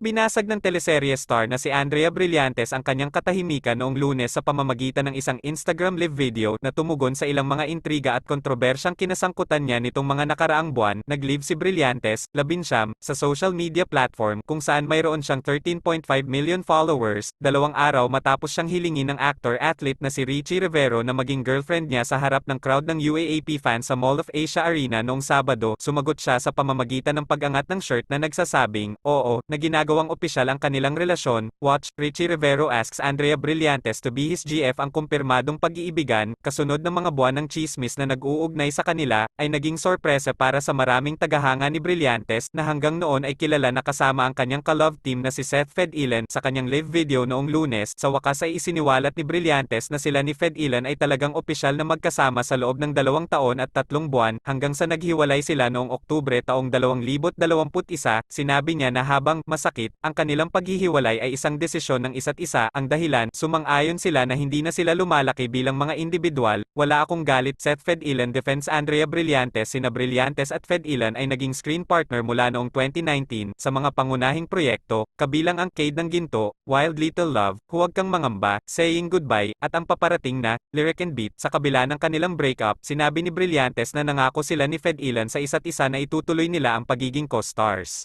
Binasag ng teleserye star na si Andrea Brillantes ang kanyang katahimikan noong Lunes sa pamamagitan ng isang Instagram live video na tumugon sa ilang mga intriga at kontrobersyang kinasangkutan niya nitong mga nakaraang buwan. Nag-live si Brillantes, 19, sa social media platform kung saan mayroon siyang 13.5 million followers, 2 araw matapos siyang hilingin ng actor-athlete na si Richie Rivero na maging girlfriend niya sa harap ng crowd ng UAAP fans sa Mall of Asia Arena noong Sabado. Sumagot siya sa pamamagitan ng pag-angat ng shirt na nagsasabing, "Oo, na ginagawang opisyal ang kanilang relasyon." Watch, Richie Rivero asks Andrea Brillantes to be his GF. Ang kumpirmadong pag-iibigan, kasunod ng mga buwan ng tsismis na nag-uugnay sa kanila, ay naging sorpresa para sa maraming tagahanga ni Brillantes, na hanggang noon ay kilala na kasama ang kanyang ka-love team na si Seth Fedilen. Sa kanyang live video noong Lunes, sa wakas ay isiniwalat ni Brillantes na sila ni Fedilen ay talagang opisyal na magkasama sa loob ng 2 taon at 3 buwan, hanggang sa naghiwalay sila noong Oktubre taong 2021. Sinabi niya na habang masakit ang kanilang paghihiwalay ay isang desisyon ng isa't isa. Ang dahilan, sumang-ayon sila na hindi na sila lumalaki bilang mga individual. "Wala akong galit." Seth Fedilen defends Andrea Brillantes. Sina Brillantes at Fedilen ay naging screen partner mula noong 2019 sa mga pangunahing proyekto, kabilang ang Cade ng Ginto, Wild Little Love, Huwag Kang Mangamba, Saying Goodbye, at ang paparating na Lyric and Beat. Sa kabila ng kanilang breakup, sinabi ni Brillantes na nangako sila ni Fedilen sa isa't isa na itutuloy nila ang pagiging co-stars.